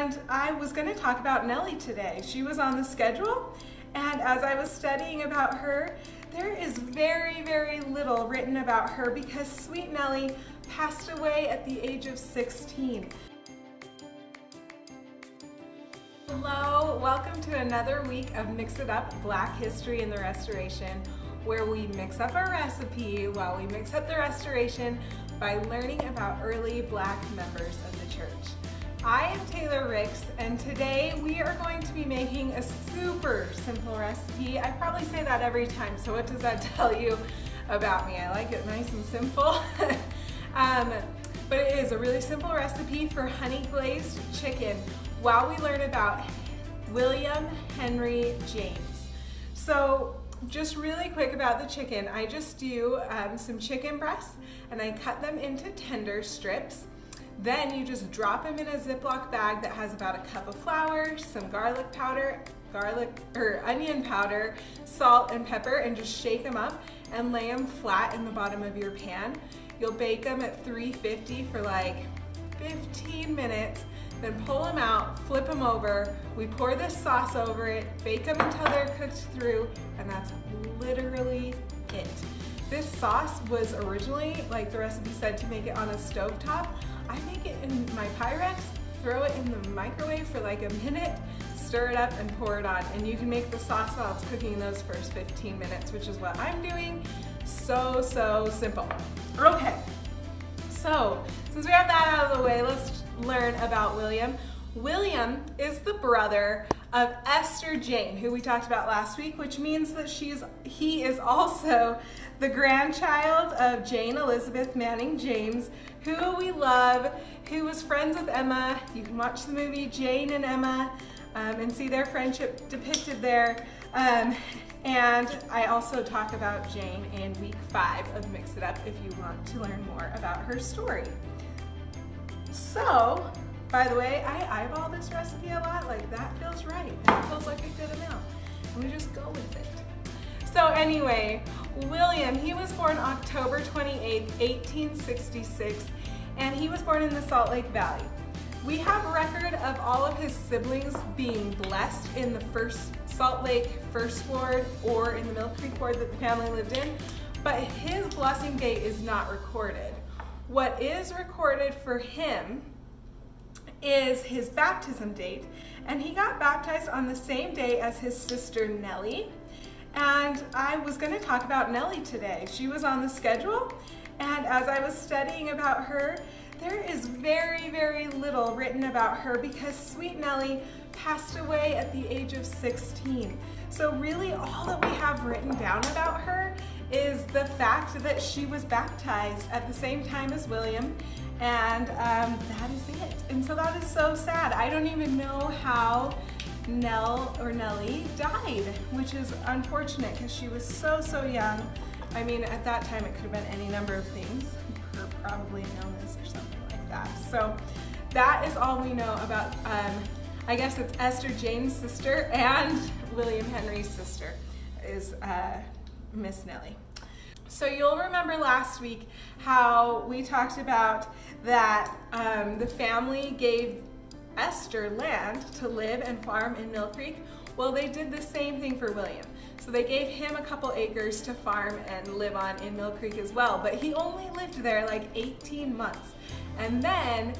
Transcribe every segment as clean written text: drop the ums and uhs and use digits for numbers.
and I was going to talk about Nellie today. She was on the schedule, and as I was studying about her, there is very, very little written about her because sweet Nellie passed away at the age of 16. Hello, welcome to another week of Mix It Up, Black History in the Restoration, where we mix up our recipe while we mix up the restoration by learning about early Black members of the church. I am Taylor Ricks, and today we are going to be making a super simple recipe. I probably say that every time, so what does that tell you about me? I like it nice and simple. But it is a really simple recipe for honey glazed chicken while we learn about William Henry James. So just really quick about the chicken, I just do some chicken breasts and I cut them into tender strips. Then you just drop them in a Ziploc bag that has about a cup of flour, some onion powder, salt and pepper, and just shake them up and lay them flat in the bottom of your pan. You'll bake them at 350 for like 15 minutes, then pull them out, flip them over, we pour this sauce over it, bake them until they're cooked through, and that's literally it. This sauce was originally, like the recipe said, to make it on a stovetop. I make it in my Pyrex, throw it in the microwave for like a minute, stir it up and pour it on. And you can make the sauce while it's cooking in those first 15 minutes, which is what I'm doing. So simple. Okay, so since we have that out of the way, let's learn about William. William is the brother of Esther Jane, who we talked about last week, which means that he is also the grandchild of Jane Elizabeth Manning James, who we love, who was friends with Emma. You can watch the movie Jane and Emma and see their friendship depicted there. And I also talk about Jane in week 5 of Mix It Up if you want to learn more about her story. So, by the way, I eyeball this recipe a lot, like that feels right, and it feels like a good amount. And we just go with it. So anyway, William, he was born October 28, 1866, and he was born in the Salt Lake Valley. We have record of all of his siblings being blessed in the Salt Lake First Ward or in the Mill Creek Ward that the family lived in, but his blessing date is not recorded. What is recorded for him is his baptism date, and he got baptized on the same day as his sister Nellie. And I was going to talk about Nellie today. She was on the schedule, and as I was studying about her, there is very, very little written about her because sweet Nellie passed away at the age of 16. So really all that we have written down about her is the fact that she was baptized at the same time as William, and that is it. And so that is so sad. I don't even know how Nellie died, which is unfortunate because she was so young. I mean, at that time it could have been any number of things, probably an illness or something like that. So that is all we know about, I guess it's Esther Jane's sister and William Henry's sister is Miss Nellie. So you'll remember last week how we talked about that the family gave Esther land to live and farm in Mill Creek. Well, they did the same thing for William. So they gave him a couple acres to farm and live on in Mill Creek as well, but he only lived there like 18 months. And then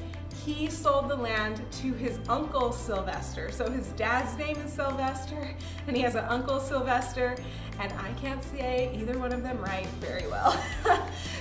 he sold the land to his uncle Sylvester. So his dad's name is Sylvester, and he has an uncle Sylvester, and I can't say either one of them right very well.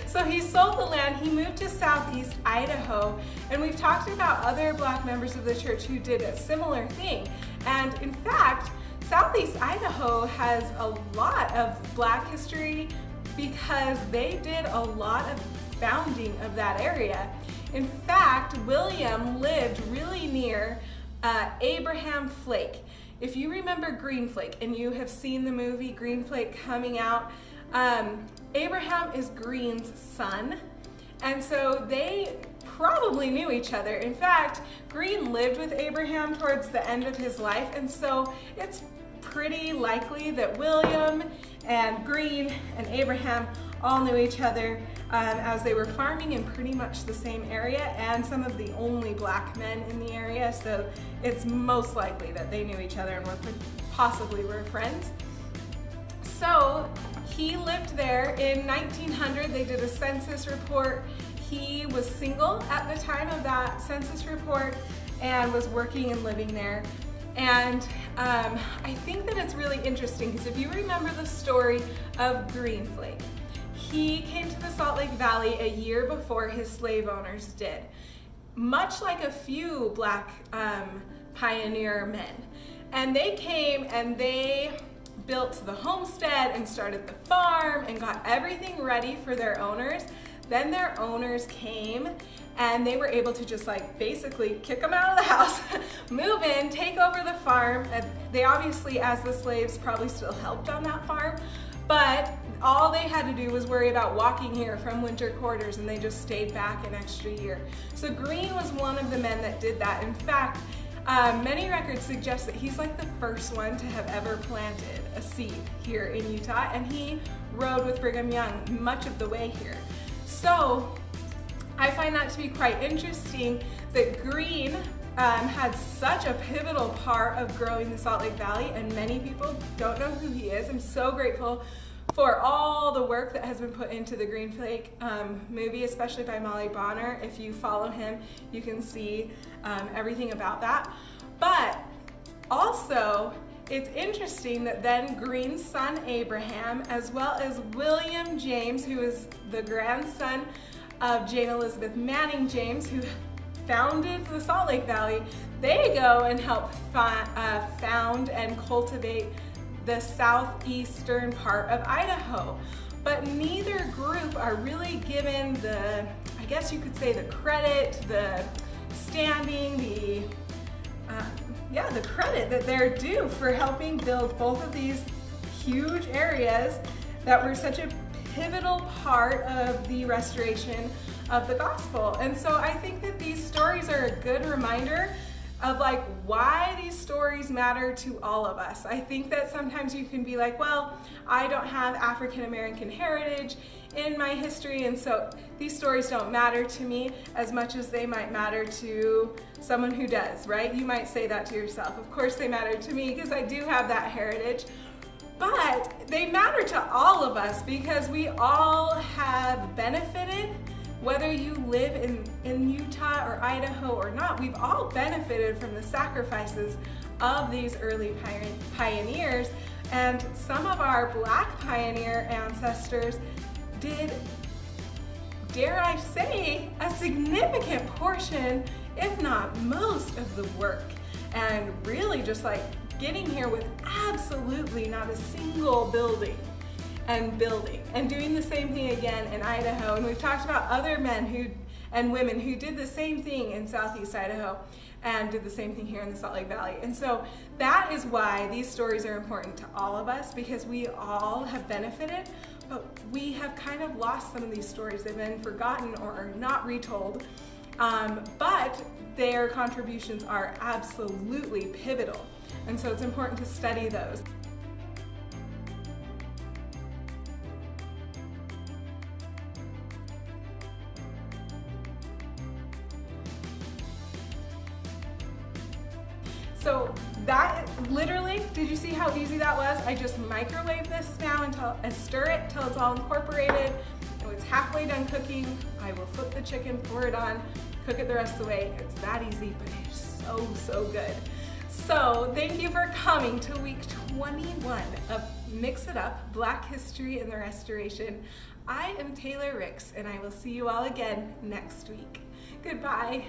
So he sold the land, he moved to southeast Idaho, and we've talked about other Black members of the church who did a similar thing. And in fact, southeast Idaho has a lot of Black history because they did a lot of founding of that area. In fact, William lived really near Abraham Flake. If you remember Green Flake, and you have seen the movie Green Flake coming out, Abraham is Green's son, and so they probably knew each other. In fact, Green lived with Abraham towards the end of his life, and so it's pretty likely that William and Green and Abraham all knew each other as they were farming in pretty much the same area, and some of the only black men in the area, so it's most likely that they knew each other and possibly were friends. So he lived there. In 1900, they did a census report. He was single at the time of that census report and was working and living there. And I think that it's really interesting because if you remember the story of Greenflake, he came to the Salt Lake Valley a year before his slave owners did, much like a few black pioneer men. And they came and they built the homestead and started the farm and got everything ready for their owners. Then their owners came and they were able to just like basically kick them out of the house, move in, take over the farm. And they obviously, as the slaves, probably still helped on that farm, but all they had to do was worry about walking here from winter quarters, and they just stayed back an extra year. So Green was one of the men that did that. In fact, many records suggest that he's like the first one to have ever planted a seed here in Utah, and he rode with Brigham Young much of the way here. So I find that to be quite interesting that Green had such a pivotal part of growing the Salt Lake Valley, and many people don't know who he is. I'm so grateful for all the work that has been put into the Greenflake movie, especially by Molly Bonner. If you follow him, you can see everything about that. But also, it's interesting that then Green's son Abraham, as well as William James, who is the grandson of Jane Elizabeth Manning James, who founded the Salt Lake Valley, they go and help found and cultivate the southeastern part of Idaho. But neither group are really given the, I guess you could say, the credit, the standing, the credit that they're due for helping build both of these huge areas that were such a pivotal part of the restoration of the gospel. And so I think that these stories are a good reminder of like why these stories matter to all of us. I think that sometimes you can be like, well, I don't have African American heritage in my history, and so these stories don't matter to me as much as they might matter to someone who does, right? You might say that to yourself. Of course they matter to me because I do have that heritage, but they matter to all of us because we all have benefited. Whether you live in Utah or Idaho or not, we've all benefited from the sacrifices of these early pioneers. And some of our black pioneer ancestors did, dare I say, a significant portion, if not most, of the work. And really just like getting here with absolutely not a single building and doing the same thing again in Idaho. And we've talked about other men and women who did the same thing in Southeast Idaho and did the same thing here in the Salt Lake Valley. And so that is why these stories are important to all of us, because we all have benefited, but we have kind of lost some of these stories. They've been forgotten or are not retold, but their contributions are absolutely pivotal. And so it's important to study those. So that literally, did you see how easy that was? I just microwave this now and stir it until it's all incorporated. And when it's halfway done cooking, I will flip the chicken, pour it on, cook it the rest of the way. It's that easy, but it's so, so good. So thank you for coming to week 21 of Mix It Up, Black History and the Restoration. I am Taylor Ricks, and I will see you all again next week. Goodbye.